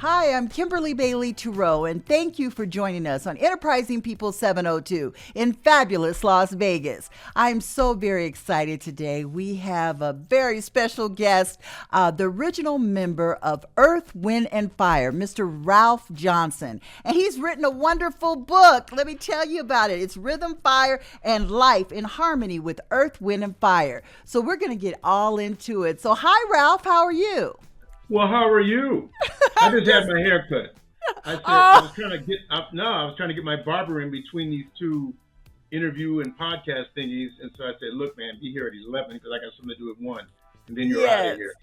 Hi, I'm Kimberly Bailey Toureau, and thank you for joining us on Enterprising People 702 in fabulous Las Vegas. I'm so very excited today. We have a very special guest, the original member of Earth, Wind, and Fire, Mr. Ralph Johnson. And he's written a wonderful book. Let me tell you about it. It's Rhythm, Fire, and Life in Harmony with Earth, Wind, and Fire. So we're going to get all into it. So, hi, Ralph. How are you? Well, how are you? I just had my hair cut. I said I was Oh, trying to get up. No, I was trying to get my barber in between these two interview and podcast thingies, and so I said, "Look, man, be here at 11 because I got something to do at 1, and then you're out of yes. here."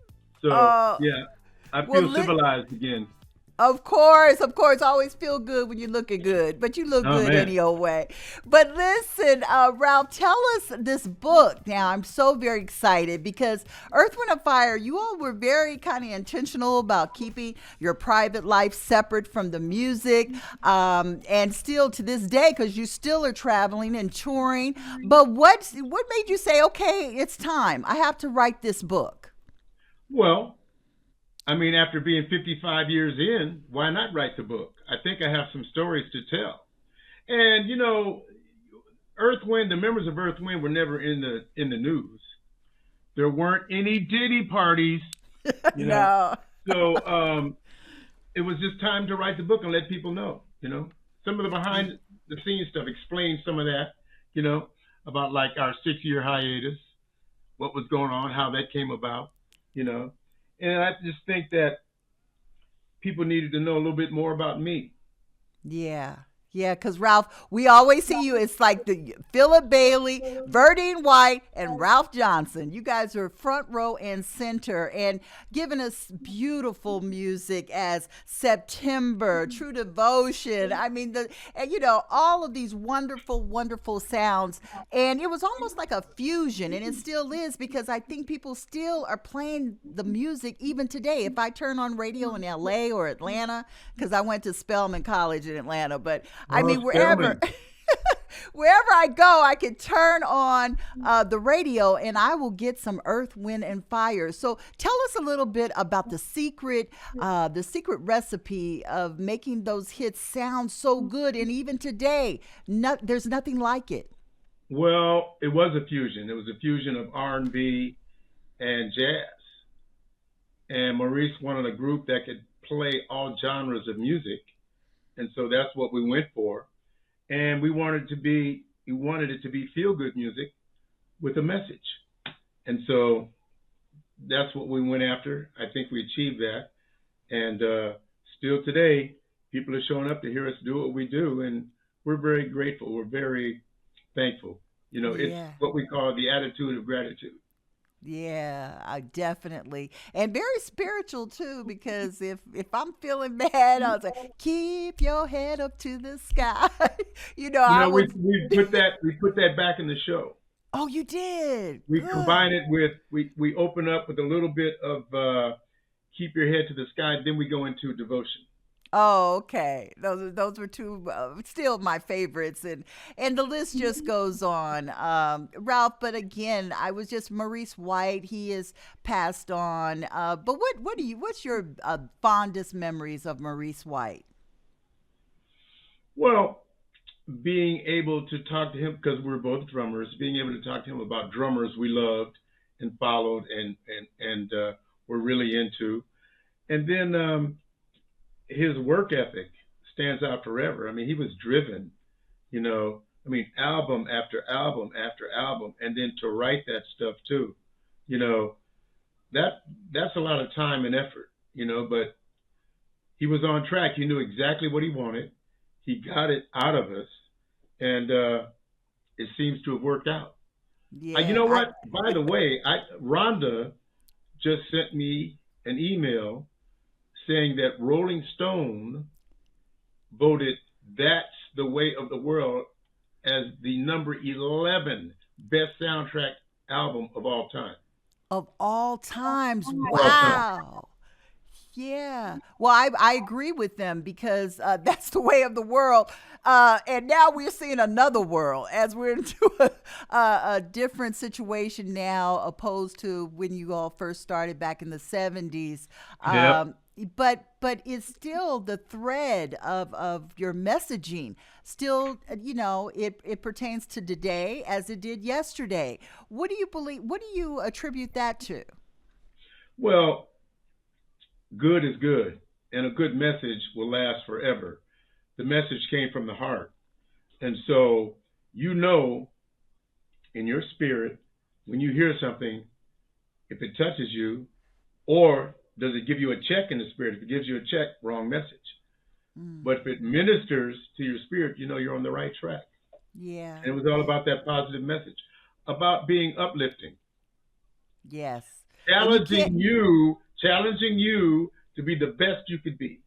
So Uh, yeah, I well, feel civilized again. Of course, always feel good when you're looking good, but you look Oh good man. any old way. But listen, Ralph, tell us this book now. I'm so very excited because Earth, Wind, and Fire, you all were very kind of intentional about keeping your private life separate from the music, and still to this day, because you still are traveling and touring. But what made you say, okay, it's time. I have to write this book? Well, I mean, after being 55 years in, why not write the book? I think I have some stories to tell. And Earth Wind, the members of Earth Wind were never in the news. There weren't any Diddy parties, you know. No. So it was just time to write the book and let people know, some of the behind the scenes stuff, explain some of that, you know, about like our 6 year hiatus, what was going on, how that came about, you know. And I just think that people needed to know a little bit more about me. Yeah. Yeah, because Ralph, we always see you. It's like the Philip Bailey, Verdine White, and Ralph Johnson. You guys are front row and center and giving us beautiful music as September, True Devotion. I mean, and, all of these wonderful, wonderful sounds. And it was almost like a fusion, and it still is because I think people still are playing the music even today. If I turn on radio in LA or Atlanta, because I went to Spelman College in Atlanta, but I Oh, mean, wherever. Spelman. Wherever I go, I can turn on the radio and I will get some Earth, Wind, and Fire. So tell us a little bit about the secret recipe of making those hits sound so good. And even today, there's nothing like it. Well, it was a fusion. It was a fusion of R&B and jazz. And Maurice wanted a group that could play all genres of music, and so that's what we went for. And we wanted it to be feel good music with a message. And so that's what we went after. I think we achieved that. And still today, people are showing up to hear us do what we do, and we're very grateful. We're very thankful. It's Yeah. what we call the attitude of gratitude. Yeah, I definitely, and very spiritual too. Because if I'm feeling bad, I was like, keep your head up to the sky. You I know, we was. we put that we put that back in the show. Oh, you did We good. combine it with we open up with a little bit of keep your head to the sky. Then we go into devotion. Oh, okay. Those were two still my favorites, and the list just goes on, Ralph. But again, I was just Maurice White. He is passed on. But what's your fondest memories of Maurice White? Well, being able to talk to him because we're both drummers, being able to talk to him about drummers we loved and followed and were really into, and then his work ethic stands out forever. I mean, he was driven, I mean, album after album after album, and then to write that stuff too, you know, that that's a lot of time and effort, but he was on track. He knew exactly what he wanted. He got it out of us, and it seems to have worked out. You Yeah, know what? By the way, Rhonda just sent me an email saying that Rolling Stone voted "That's the Way of the World" as the number 11 best soundtrack album of all time. of all times. All time. Wow. Yeah. Well, I agree with them because that's the way of the world. And now we're seeing another world as we're into a different situation now, opposed to when you all first started back in the 70s. Yep. But it's still the thread of your messaging. Still, it pertains to today as it did yesterday. What do you believe? What do you attribute that to? Well, good is good, and a good message will last forever. The message came from the heart. And so, you know, in your spirit, when you hear something, if it touches you, or does it give you a check in the spirit? If it gives you a check, wrong message. Mm, But if it ministers to your spirit, you know you're on the right track. yeah. And it was all about that positive message, about being uplifting, Yes. And you can't. challenging you to be the best you could be.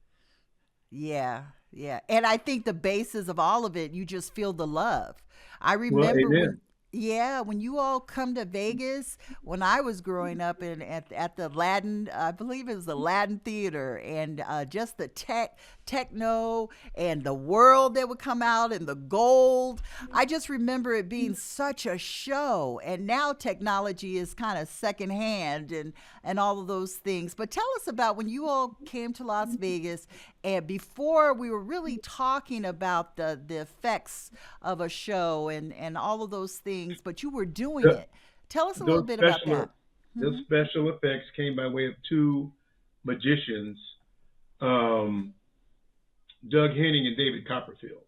Yeah, yeah. And I think the basis of all of it, you just feel the love. I Well, remember amen. yeah, when you all come to Vegas, when I was growing up at the Latin, I believe it was the Latin Theater, and just the techno and the world that would come out and the gold. I just remember it being such a show. And now technology is kind of secondhand and all of those things. But tell us about when you all came to Las Vegas and before we were really talking about the effects of a show and all of those things, but you were doing The, it. Tell us a little those bit about special that. those Hmm. special effects came by way of two magicians, um, Doug Henning and David Copperfield,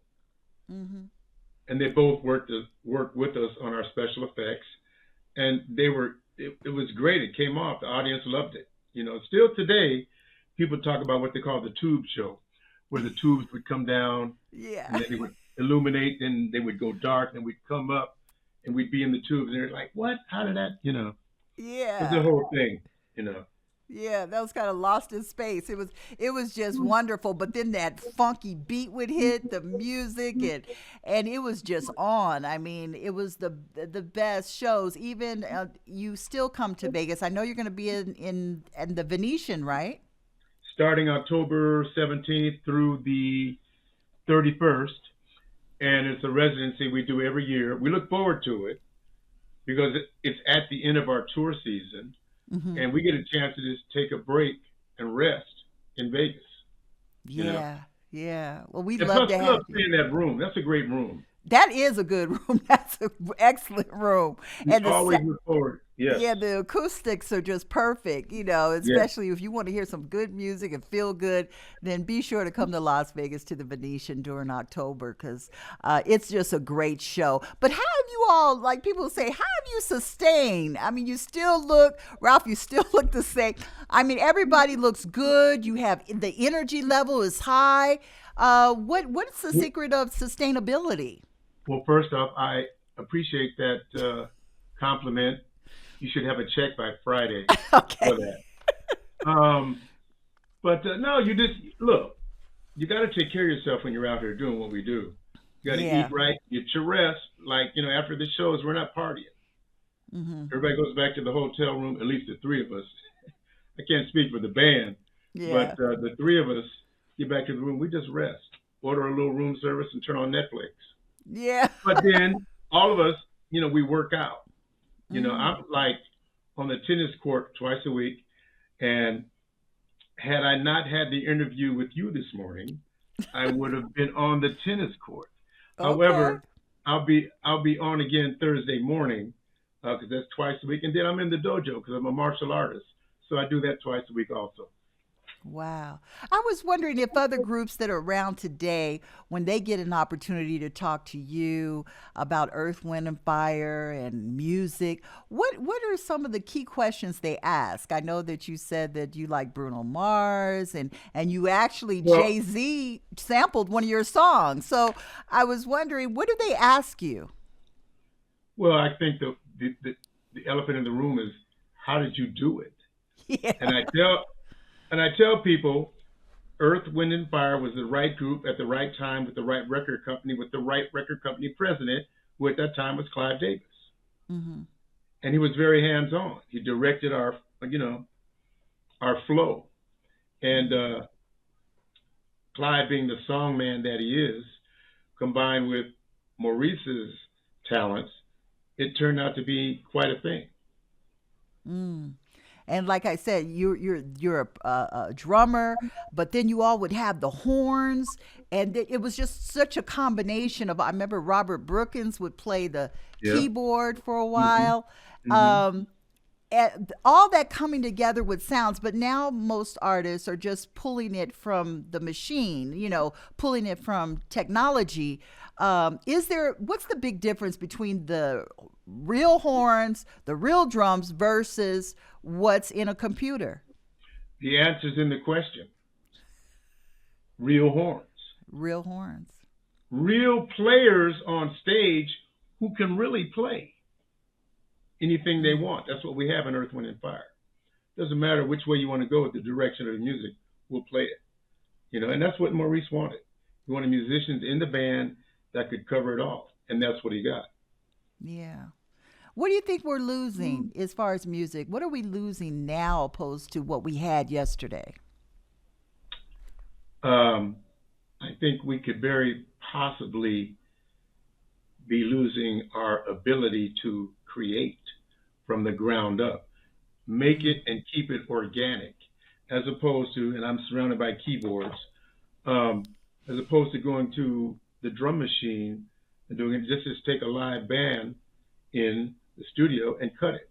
Hmm. and they both worked with us on our special effects, and it was great. It came off. The audience loved it. Still today, people talk about what they call the tube show, where the tubes would come down and Yeah. then they would illuminate, then they would go dark, and we'd come up and we'd be in the tubes, and they're like, "What? How did that?" It was the Yeah. whole thing. You know. Yeah, that was kind of lost in space. It was just wonderful. But then that funky beat would hit the music and it was just on. I mean, it was the best shows. Even you still come to Vegas. I know you're going to be in the Venetian, right? Starting October 17th through the 31st, and it's a residency we do every year. We look forward to it because it's at the end of our tour season, Hmm. and we get a chance to just take a break and rest in Vegas. You know, Yeah, yeah. Well, we'd and love plus to we love have you. staying in that room. That's a great room. That is a good room. That's an excellent room, We and always look forward. Yes, yeah, the acoustics are just perfect, yes. especially if you want to hear some good music and feel good, then be sure to come to Las Vegas to the Venetian during October because it's just a great show. But how have you all, like people say, how have you sustained? I mean, you still look, Ralph, you still look the same. I mean, everybody looks good. You have the energy level is high. What's the secret of sustainability? Well, first off, I appreciate that compliment. You should have a check by Friday Okay. for that. Um, but no, you just look. You got to take care of yourself when you're out here doing what we do. You got to eat Yeah. right, get your rest. Like after the shows, we're not partying. Hmm. Everybody goes back to the hotel room. At least the three of us. I can't speak for the band, but Yeah. the three of us get back to the room. We just rest, order a little room service, and turn on Netflix. Yeah. But then all of us, we work out. Hmm. I'm like on the tennis court twice a week, and had I not had the interview with you this morning, I would have been on the tennis court. Okay. However, I'll be on again Thursday morning because that's twice a week, and then I'm in the dojo because I'm a martial artist, so I do that twice a week also. Wow. I was wondering if other groups that are around today, when they get an opportunity to talk to you about Earth, Wind, and Fire and music, what are some of the key questions they ask? I know that you said that you like Bruno Mars and you actually, Well, Jay-Z sampled one of your songs. So I was wondering, what do they ask you? well, I think the elephant in the room is how did you do it? Yeah. And I tell people Earth, Wind, and Fire was the right group at the right time with the right record company with the right record company president, who at that time was Clive Davis, Hmm. and he was very hands on. He directed our flow, And Clyde, being the songman that he is, combined with Maurice's talents, it turned out to be quite a thing. Mm. And like I said, you're a drummer, but then you all would have the horns, and it was just such a combination of. I remember Robert Brookins would play the Yeah. keyboard for a Hmm. while. Hmm. Um, and all that coming together with sounds, but now most artists are just pulling it from the machine, pulling it from technology. What's the big difference between the real horns, the real drums versus what's in a computer? The answer's in the question. Real horns. Real horns. Real players on stage who can really play anything they Mm. want. That's what we have in Earth, Wind, and Fire. Doesn't matter which way you want to go with the direction of the music, we'll play it. And that's what Maurice wanted. He wanted musicians in the band that could cover it all, and that's what he got. Yeah. What do you think we're losing as far as music? What are we losing now opposed to what we had yesterday? Um, I think we could very possibly be losing our ability to create from the ground up, make Mm. it and keep it organic, as opposed to, and I'm surrounded by keyboards, um, as opposed to going to the drum machine and doing it just as take a live band in the studio and cut it.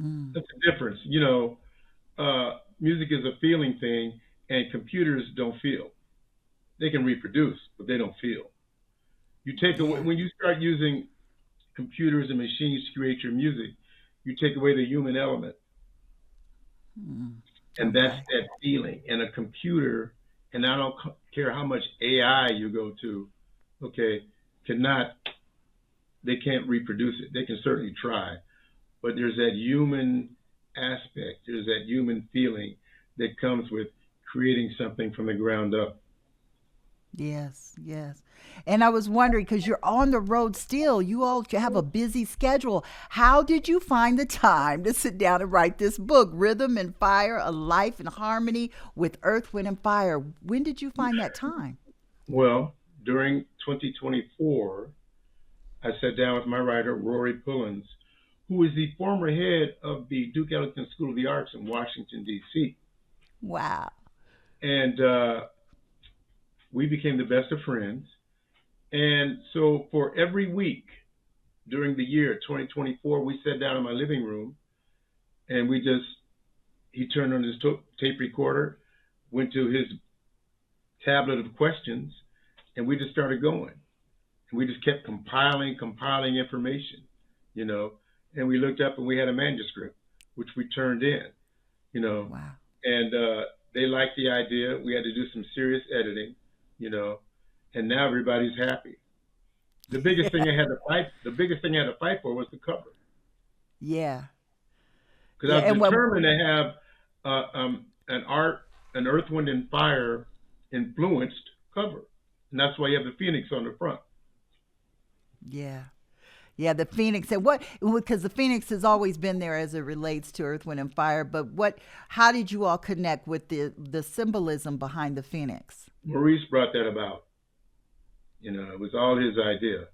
Mm. That's the difference. Music is a feeling thing, and computers don't feel. They can reproduce, but they don't feel. You take away Yeah. when you start using computers and machines to create your music, you take away the human element, Mm. and that's Okay. that feeling. And a computer, and I don't care how much AI you go to, okay, cannot they can't reproduce it. They can certainly try, but there's that human aspect. There's that human feeling that comes with creating something from the ground up. Yes, yes. And I was wondering because you're on the road still, you all have a busy schedule. How did you find the time to sit down and write this book, Rhythm and Fire, A Life in Harmony with Earth, Wind, and Fire? When did you find that time? Well, during 2024, I sat down with my writer, Rory Pullins, who is the former head of the Duke Ellington School of the Arts in Washington, D.C. Wow. And we became the best of friends. And so for every week during the year 2024, we sat down in my living room and he turned on his tape recorder, went to his tablet of questions, and we just started going. And we just kept compiling information, you know. And we looked up and we had a manuscript, which we turned in, you know. Wow. And they liked the idea. We had to do some serious editing, you know. And now everybody's happy. The biggest thing I had to fight for was the cover, Yeah. because Yeah. I was And what determined to have an Earth, Wind, and Fire influenced cover, and that's why you have the phoenix on the front. yeah. Yeah, the Phoenix, and what, because the Phoenix has always been there as it relates to Earth, Wind, and Fire. But how did you all connect with the symbolism behind the Phoenix? Maurice brought that about. You know, it was all his idea,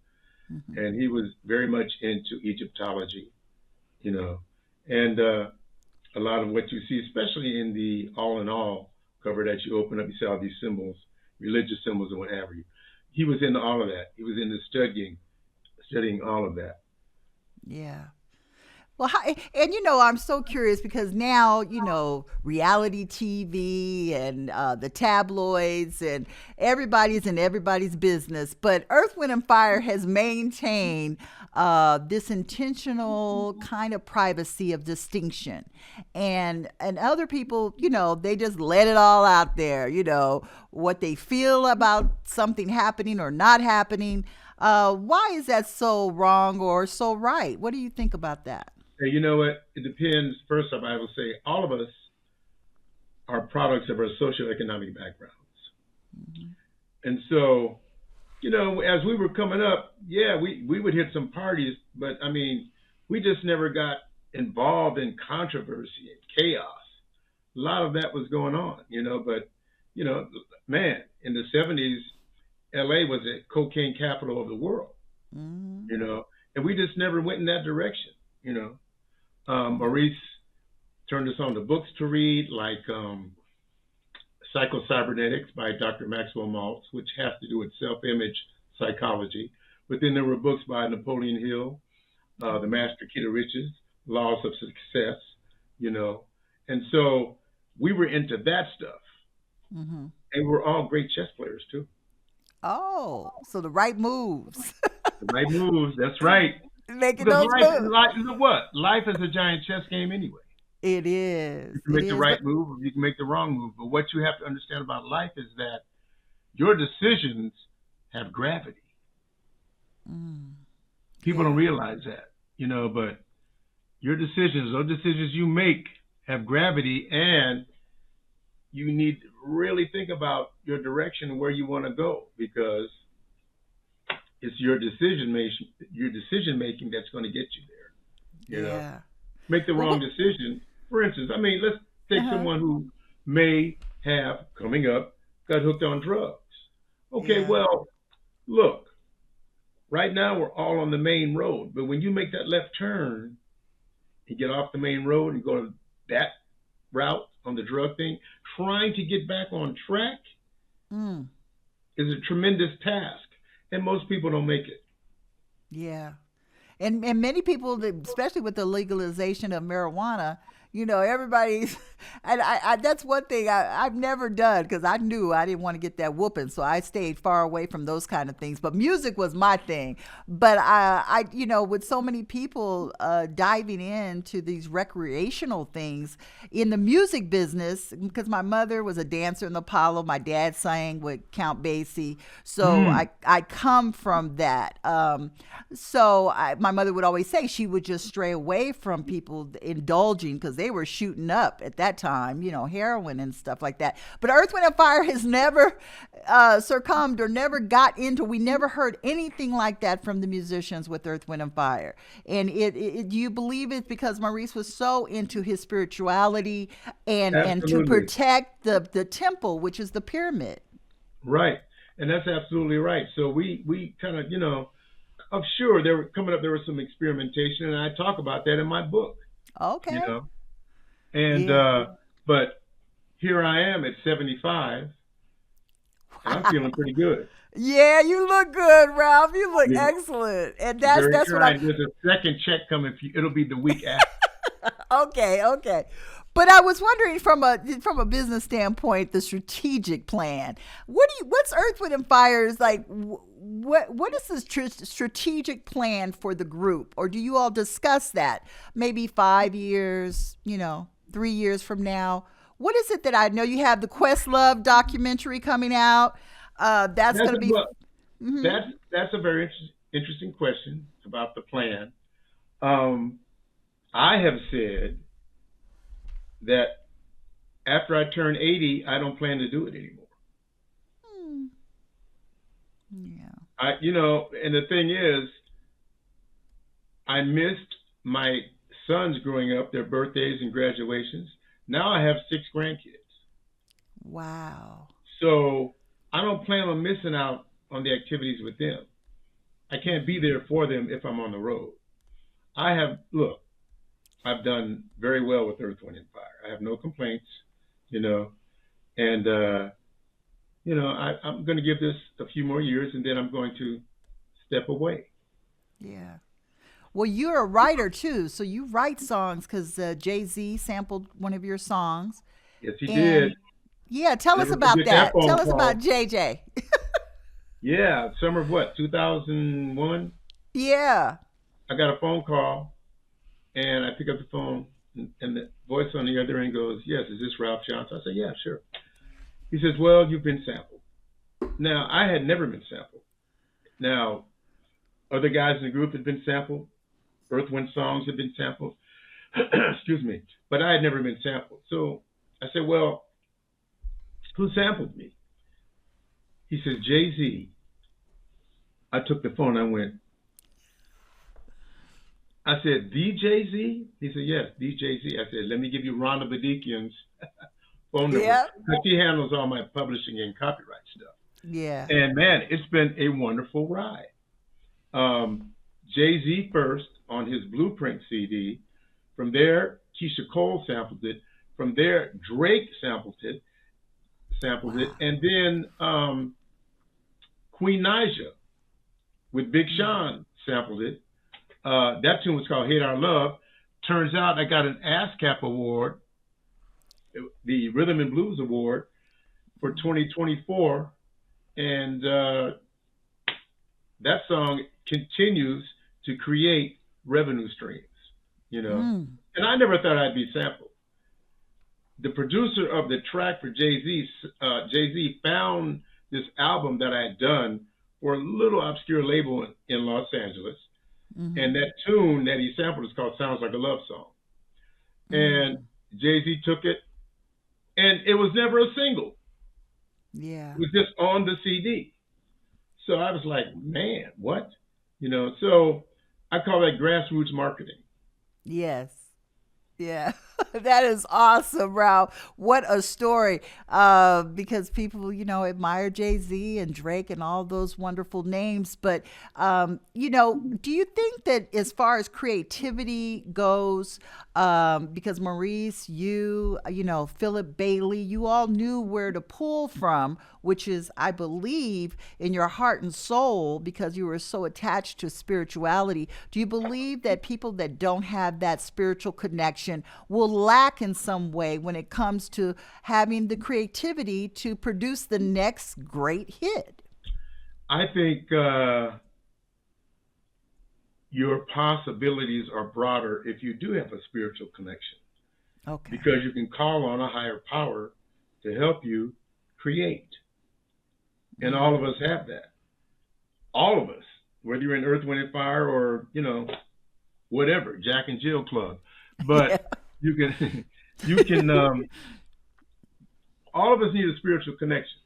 Hmm. and he was very much into Egyptology. You know, and a lot of what you see, especially in the All in All cover that you open up, you see all these symbols, religious symbols, and what have you. He was into all of that. He was into studying all of that. Yeah. Well, and I'm so curious because now, reality TV and the tabloids and everybody's in everybody's business. But Earth, Wind, and Fire has maintained this intentional kind of privacy of distinction. And other people, they just let it all out there, what they feel about something happening or not happening. Why is that so wrong or so right? What do you think about that? And you know what? It depends. First off, I will say all of us are products of our socioeconomic backgrounds. Mhm. And so, as we were coming up, yeah, we would hit some parties, but I mean, we just never got involved in controversy and chaos. a lot of that was going on, but, you know, man, in the 70s, LA was a cocaine capital of the world, Mm-hmm. you know, and we just never went in that direction, you know. Maurice turned us on to books to read, like Psycho-Cybernetics by Dr. Maxwell Maltz, which has to do with self-image psychology. But then there were books by Napoleon Hill, The Master Key to Riches, Laws of Success, you know. And so we were into that stuff. Mm-hmm. And we're all great chess players, too. Oh, so the right moves. The right moves, that's right. Making Because those moves. life is a giant chess game anyway. It You is. can It make the is. But right move or you can make the wrong move. But what you have to understand about life is that your decisions have gravity. mm, People don't yeah. realize that, but your decisions, those decisions you make have gravity, and you need to really think about your direction and where you want to go, because it's your decision making that's going to get you there. Yeah. Make the Well, wrong what? decision. For instance, I mean, let's take Uh-huh. someone who may have, coming up, got hooked on drugs. Okay, Yeah. well, look, right now we're all on the main road, but when you make that left turn and get off the main road and go to that route on the drug thing, trying to get back on track Mm, is a tremendous task, and most people don't make it. yeah. And many people, especially with the legalization of marijuana, everybody's, and that's one thing I've never done because I knew I didn't want to get that whooping, so I stayed far away from those kind of things. But music was my thing. But with so many people diving into these recreational things in the music business, because my mother was a dancer in the Apollo, my dad sang with Count Basie, so Mm, I come from that. My mother would always say she would just stray away from people indulging because they were shooting up at that time, heroin and stuff like that. But Earth, Wind, and Fire has never succumbed or never got into. We never heard anything like that from the musicians with Earth, Wind, and Fire. And do you believe it's because Maurice was so into his spirituality and to absolutely. protect the temple, which is the pyramid? Right. And that's absolutely right. So we kind of, I'm sure there was some experimentation, and I talk about that in my book, you Okay. know. And Yeah. but here I am at 75, and I'm feeling pretty good. Yeah, you look good, Ralph. You look You know, excellent, and that's very that's what I'm. kind. There's a second check coming for you. It'll be the week after. Okay, okay. But I was wondering from a business standpoint, the strategic plan. What's Earth, Wind, and Fire's like? What is the strategic plan for the group, or do you all discuss that? Maybe 5 years, 3 years from now. What is it that I know you have the Questlove documentary coming out? That's That's going to a, be. well, Mhm. that's a very interesting question about the plan. Um, I have said that after I turn 80, I don't plan to do it anymore. Hmm. Yeah. And the thing is, I missed my sons growing up, their birthdays and graduations. Now I have 6 grandkids. Wow. So I don't plan on missing out on the activities with them. I can't be there for them if I'm on the road. Look, I've done very well with Earth, Wind, and Fire. I have no complaints, you know, and, I'm going to give this a few more years, and then I'm going to step away. Yeah. Well, you're a writer too, so you write songs because Jay Z sampled one of your songs. Yes, he did. And yeah, tell us Never about forget that that. phone Tell us about call. JJ. Yeah, summer of what, 2001? Yeah. I got a phone call, and I pick up the phone, and the voice on the other end goes, "Yes, is this Ralph Johnson?" I said, "Yeah, sure." He says, "Well, you've been sampled." Now, I had never been sampled. Now, other guys in the group had been sampled. Earth, Wind songs had been sampled. Excuse me. But I had never been sampled. So I said, "Well, who sampled me?" He says, "Jay-Z." I took the phone. I said, "The Jay-Z?" He said, "Yes, the Jay-Z." I said, "Let me give you Rhonda Badikian's phone number, Yep. because she handles all my publishing and copyright stuff. Yeah. And man, it's been a wonderful ride. Jay Z first on his Blueprint CD. From there, Keisha Cole sampled it. From there, Drake sampled it, Wow. and then Queen Naija with Big Mm. Sean sampled it. That tune was called "Hate Our Love." Turns out I got an ASCAP award, the Rhythm and Blues Award for 2024, and that song continues to create revenue streams. You know, Mm. and I never thought I'd be sampled. The producer of the track for Jay Z found this album that I had done for a little obscure label in Los Angeles, Hmm. and that tune that he sampled is called "Sounds Like a Love Song." And Mm. Jay Z took it, and it was never a single. Yeah. It was just on the CD. So I was like, man, what? So I call that grassroots marketing. Yes. Yeah, that is awesome, Ralph. What a story. Because people, admire Jay Z and Drake and all those wonderful names. But, do you think that as far as creativity goes, because Maurice, Philip Bailey, you all knew where to pull from, which is, I believe, in your heart and soul, because you were so attached to spirituality. Do you believe that people that don't have that spiritual connection will lack in some way when it comes to having the creativity to produce the next great hit? I think your possibilities are broader if you do have a spiritual connection, Okay. because you can call on a higher power to help you create. And all of Mm. us have that. All of us, whether you're in Earth, Wind, and Fire or, whatever, Jack and Jill Club. Yeah. But you can, you can, all of us need a spiritual connection.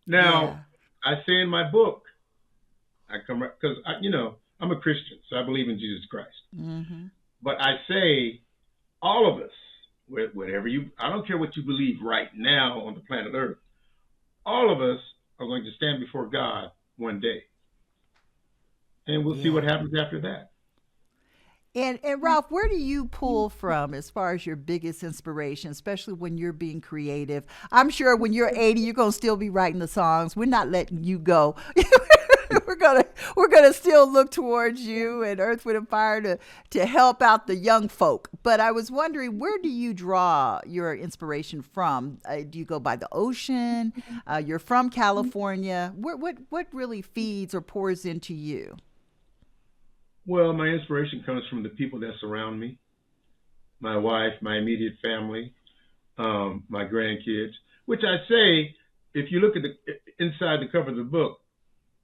Now, Yeah. I say in my book, I come because I'm a Christian, so I believe in Jesus Christ. Hmm. But I say all of us, whatever I don't care what you believe right now on the planet Earth, all of us are going to stand before God one day, and we'll see what Yeah. happens after that. And Ralph, where do you pull from as far as your biggest inspiration, especially when you're being creative? I'm sure when you're 80, you're gonna still be writing the songs. We're not letting you go. we're gonna still look towards you and Earth, Wind, and Fire to help out the young folk. But I was wondering, where do you draw your inspiration from? Do you go by the ocean? You're from California. What really feeds or pours into you? Well, my inspiration comes from the people that surround me, my wife, my immediate family, my grandkids. Which I say, if you look at the inside the cover of the book,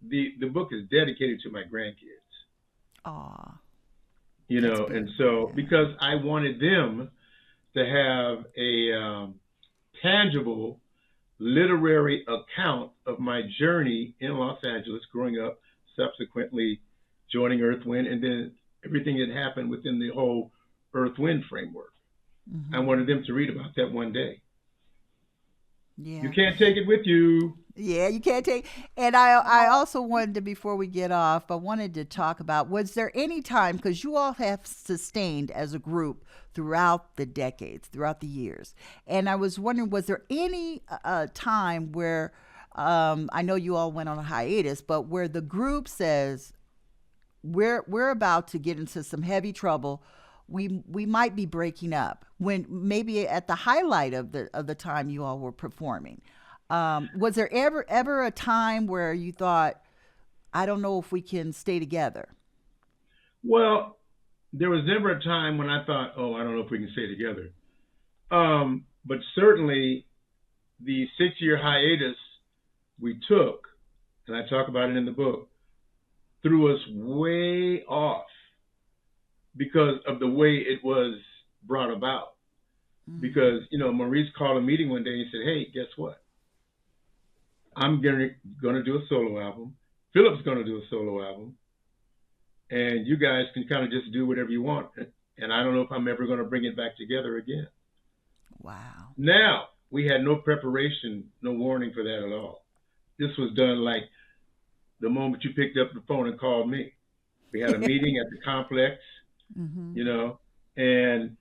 the book is dedicated to my grandkids. Aw, that's And beautiful. so Yeah. because I wanted them to have a tangible literary account of my journey in Los Angeles growing up, subsequently joining Earth Wind, and then everything that happened within the whole Earth Wind framework. I Hmm. wanted them to read about that one day. You Yeah. can't take it with you. Yeah, you can't take. And I also wanted to, before we get off, I wanted to talk about, was there any time, because you all have sustained as a group throughout the decades, throughout the years, and I was wondering, was there any time where, I know you all went on a hiatus, but where the group says, we're about to get into some heavy trouble. We might be breaking up, when maybe at the highlight of the time you all were performing. Was there ever a time where you thought, I don't know if we can stay together? Well, there was never a time when I thought, oh, I don't know if we can stay together. But certainly the 6 year hiatus we took, and I talk about it in the book, threw us way off because of the way it was brought about. Mm. Because, Maurice called a meeting one day and said, hey, guess what? I'm gonna do a solo album. Philip's gonna do a solo album, and you guys can kind of just do whatever you want. And I don't know if I'm ever gonna bring it back together again. Wow. Now, we had no preparation, no warning for that at all. This was done like the moment you picked up the phone and called me. We had a meeting at the complex, Hmm. you know, and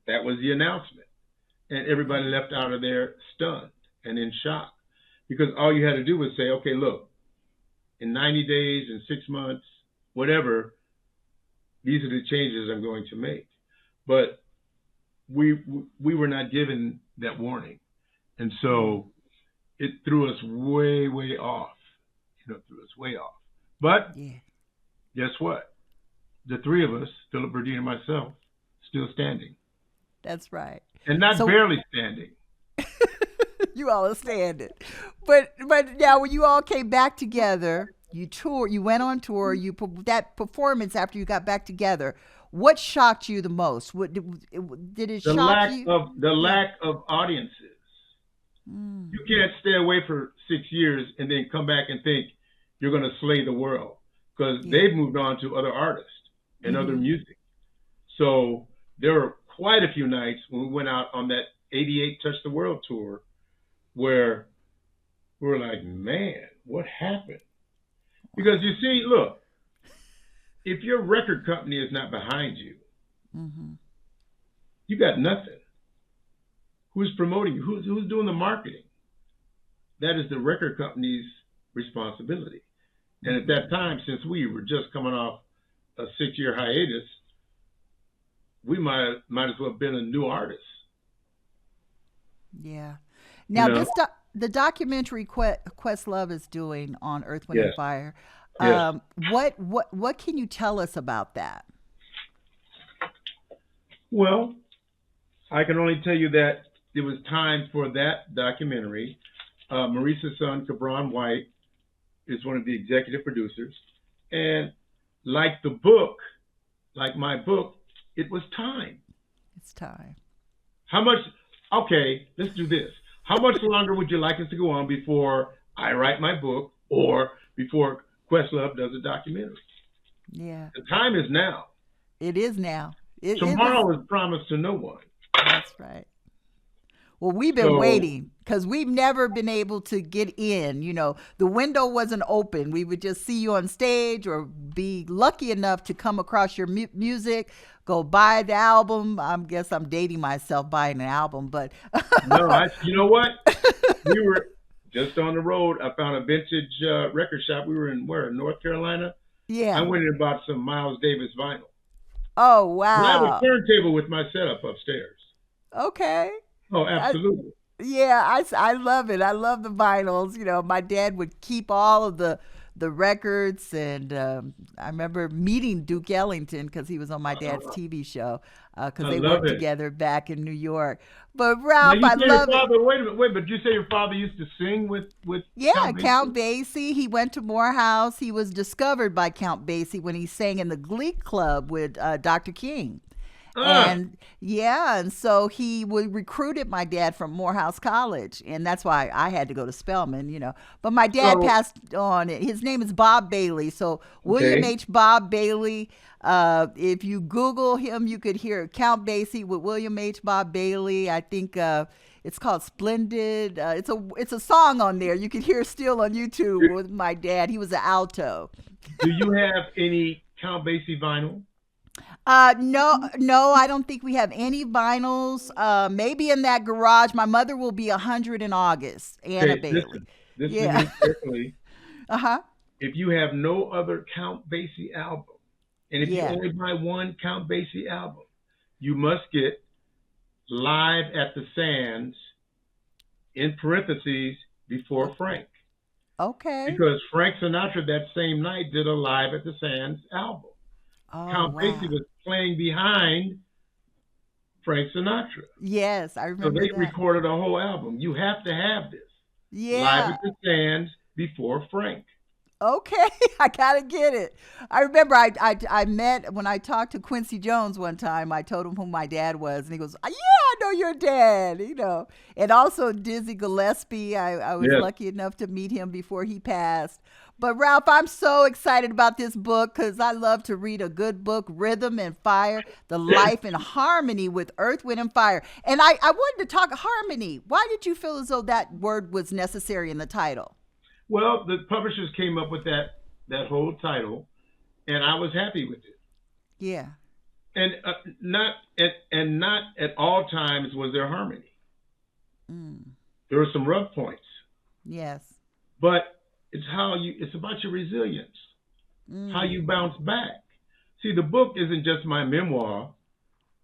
that was the announcement. And everybody left out of there stunned and in shock because all you had to do was say, okay, look, in 90 days, in 6 months, whatever, these are the changes I'm going to make. But we were not given that warning, and so it threw us way off. Threw us way off. But Yeah, guess what? The three of us, Philip, Verdine, and myself, still standing, that's right. and not So barely standing. you all understand it. But now when you all came back together, you toured, you went on tour, that performance after you got back together. What shocked you the most? What did it The shock lack you? of the Yeah. lack of audiences. Mm, You can't stay away for 6 years and then come back and think you're going to slay the world because yeah. they've moved on to other artists and other Hmm. music. So there were quite a few nights when we went out on that '88 Touch the World tour where we were like, man, what happened? Because you see, look, if your record company is not behind you, Hmm. you got nothing. Who's promoting you? Who's doing the marketing? That is the record company's responsibility. And at Hmm. that time, since we were just coming off a 6 year hiatus, we might as well have been a new artist. Yeah. You Now know? the documentary Questlove is doing on Earth, Wind, and Yes. Fire. Yes. What can you tell us about that? Well, I can only tell you that it was time for that documentary. Maurice's son, Cabron White, is one of the executive producers. And like the book, like my book, it was time. It's time. How much? Okay, let's do this. How much longer would you like us to go on before I write my book or before Questlove does a documentary? Yeah. The time is now. It is now. It was. Tomorrow is promised to no one. That's right. Well, we've been So, waiting because we've never been able to get in. The window wasn't open. We would just see you on stage or be lucky enough to come across your music, go buy the album. I guess I'm dating myself buying an album, but no, you know what? We were just on the road. I found a vintage record shop. We were in where? North Carolina. I yeah. went and bought some Miles Davis vinyl. Oh, But I have a wow. turntable with my setup upstairs. Okay. Oh, I, absolutely. Yeah, I love it. I love the vinyls. My dad would keep all of the records, and I remember meeting Duke Ellington because he was on my dad's TV show because I they love worked it. together back in New York. But Now Ralph, you I say your love it. father. Wait a minute. Wait, but you say your father used to sing with Yeah, Count Count Basie? Basie. He went to Morehouse. He was discovered by Count Basie when he sang in the Glee Club with Dr. King. Ah, And yeah, and so he would recruited my dad from Morehouse College, and that's why I had to go to Spelman. But my dad so passed on. His name is Bob Bailey. So William okay. H. Bob Bailey. If you Google him, you could hear Count Basie with William H. Bob Bailey. I think it's called Splendid. It's a song on there. You can hear still on YouTube Do, with my dad. He was an alto. do you have any Count Basie vinyl? No, no, I don't think we have any vinyls. Maybe in that garage. My mother will be 100 in August. Anna Okay, Bailey. listen. Listen to Yeah. me carefully. Uh huh. If you have no other Count Basie album, and if you Yeah. only buy one Count Basie album, you must get Live at the Sands in parentheses before Frank. Okay. Because Frank Sinatra that same night did a Live at the Sands album. Oh Count Basie wow. was playing behind Frank Sinatra. Yes, I So remember they that. recorded a whole album. You have to have this. Live Yeah. at the Sands before Frank. Okay, I gotta get it. I remember I met when I talked to Quincy Jones one time. I told him who my dad was, and he goes, "Yeah, I know your dad." And also Dizzy Gillespie. I was Yes. lucky enough to meet him before he passed. But Ralph, I'm so excited about this book because I love to read a good book, Rhythm and Fire: The Life in Harmony with Earth, Wind, and Fire. And I wanted to talk harmony. Why did you feel as though that word was necessary in the title? Well, the publishers came up with that whole title, and I was happy with it. Yeah. And not at all times was there harmony. Mm. There were some rough points, Yes. but it's about your resilience, how you bounce back. See, the book isn't just my memoir.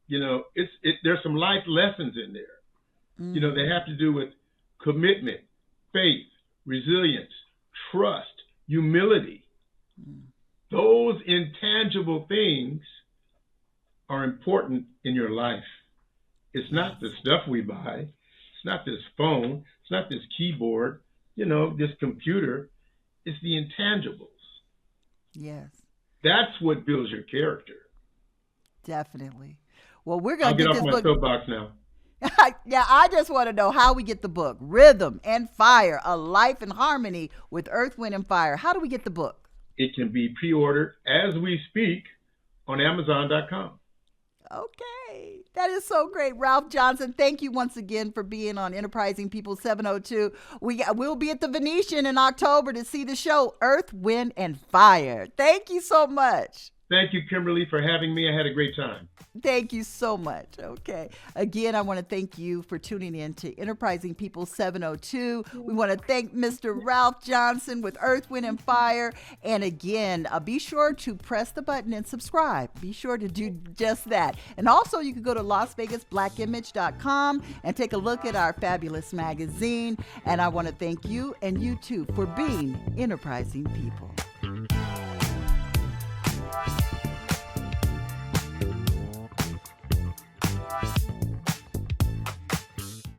There's some life lessons in there. They have to do with commitment, faith, resilience, trust, humility. Those intangible things are important in your life. It's not the stuff we buy. It's not this phone. It's not this keyboard, this computer. It's the intangibles. Yes. That's what builds your character. Definitely. Well, we're I'll going to get get off this my book. soapbox now. Yeah, I just want to know how we get the book, Rhythm and Fire: A Life in Harmony with Earth, Wind, and Fire. How do we get the book? It can be pre-ordered as we speak on Amazon.com. Okay. That is so great. Ralph Johnson, thank you once again for being on Enterprising People 702. We'll be at the Venetian in October to see the show Earth, Wind, and Fire. Thank you so much. Thank you, Kimberly, for having me. I had a great time. Thank you so much. Okay. Again, I want to thank you for tuning in to Enterprising People 702. We want to thank Mr. Ralph Johnson with Earth, Wind, and Fire. And again, be sure to press the button and subscribe. Be sure to do just that. And also, you can go to LasVegasBlackImage.com and take a look at our fabulous magazine. And I want to thank you and you too for being Enterprising People.